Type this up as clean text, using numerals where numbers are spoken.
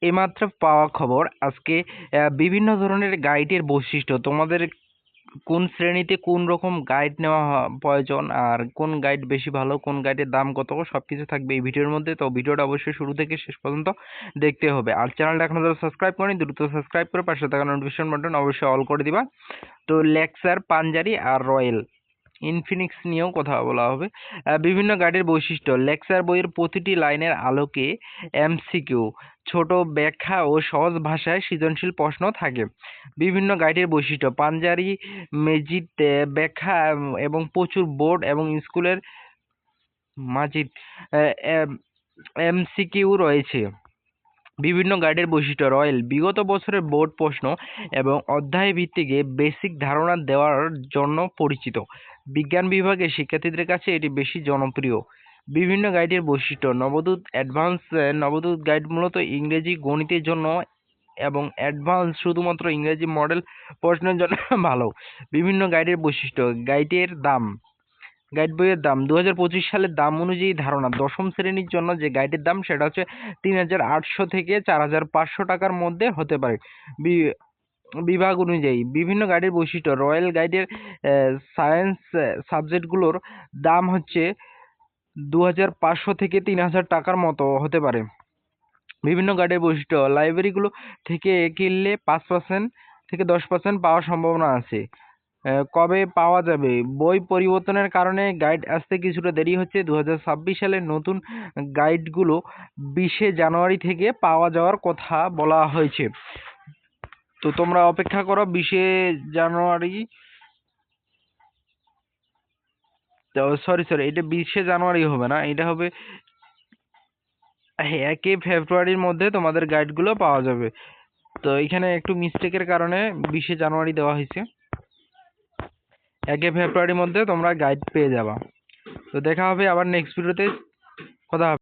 এইমাত্র পাওয়া খবর আজকে বিভিন্ন ধরনের গাইডের বৈশিষ্ট্য তোমাদের কোন শ্রেণীতে কোন রকম গাইড নেওয়া প্রয়োজন আর কোন গাইড বেশি ভালো, কোন গাইডের দাম কত, সবকিছু থাকবে এই ভিডিওর মধ্যে। তো ভিডিওটা অবশ্যই শুরু থেকে শেষ পর্যন্ত দেখতে হবে। আর চ্যানেলটা এখনো যারা সাবস্ক্রাইব করেনি দ্রুত সাবস্ক্রাইব করে পাশে থাকা নোটিফিকেশন বাটন অবশ্যই অল করে দিবা। তো লেক্সার, পাঞ্জারি আর রয়্যাল ইনফিনিক্স নিয়েও কথা বলা হবে। বিভিন্ন গাইডের বৈশিষ্ট্য। লেক্সার বইয়ের প্রতিটি লাইনের আলোকে এমসিকিউ, ছোট ব্যাখ্যা ও সহজ ভাষায় সৃজনশীল প্রশ্ন থাকে। বিভিন্ন গাইডের বৈশিষ্ট্য। পাঞ্জারি মেজিদ ব্যাখ্যা এবং প্রচুর বোর্ড এবং স্কুলের মাজিদ এমসিকিউ রয়েছে। বিভিন্ন গাইডের বৈশিষ্ট্য। রয়্যাল বিগত বছরের বোর্ড প্রশ্ন এবং অধ্যায় ভিত্তিকে বেসিক ধারণা দেওয়ার জন্য পরিচিত। বিজ্ঞান বিভাগের শিক্ষার্থীদের কাছে এটি বেশি জনপ্রিয়। বিভিন্ন গাইডের বৈশিষ্ট্য। নবদূত অ্যাডভান্স। নবদূত গাইড মূলত ইংরেজি গণিতের জন্য এবং অ্যাডভান্স শুধুমাত্র ইংরেজি মডেল প্রশ্নের জন্য ভালো। বিভিন্ন গাইডের বৈশিষ্ট্য। গাইডের দাম। গাইড বইয়ের দাম 2025 সালের দাম অনুযায়ী ধারণা দশম শ্রেণীর জন্য যে গাইডের দাম সেটা হচ্ছে 3,800 থেকে 4,500 টাকার মধ্যে হতে পারে। বিভাগ অনুযায়ী বিভিন্ন গাইডের বৈশিষ্ট্য। রয়্যাল গাইডের সায়েন্স সাবজেক্টগুলোর দাম হচ্ছে 2,500 থেকে 3,000 টাকার মতো হতে পারে। বিভিন্ন গাইডের বৈশিষ্ট্য। লাইব্রেরিগুলো থেকে কিনলে 5% থেকে 10% পাওয়ার সম্ভাবনা আছে। কবে পাওয়া যাবে? বই পরিবর্তনের কারণে গাইড আসতে কিছুটা দেরি হচ্ছে। 2026 সালের নতুন গাইডগুলো 20শে জানুয়ারি থেকে পাওয়া যাওয়ার কথা বলা হয়েছে। তো তোমরা অপেক্ষা করো 20শে জানুয়ারি। সরি, এটা 20শে জানুয়ারি হবে না, এটা হবে 1 ফেব্রুয়ারির মধ্যে তোমাদের গাইডগুলো পাওয়া যাবে। তো এখানে একটু মিস্টেকের কারণে 20শে জানুয়ারি দেওয়া হয়েছে। 1 ফেব্রুয়ারির মধ্যে তোমরা গাইড পেয়ে যাবা। তো দেখা হবে আবার নেক্সট ভিডিওতে। খোদা হাফেজ।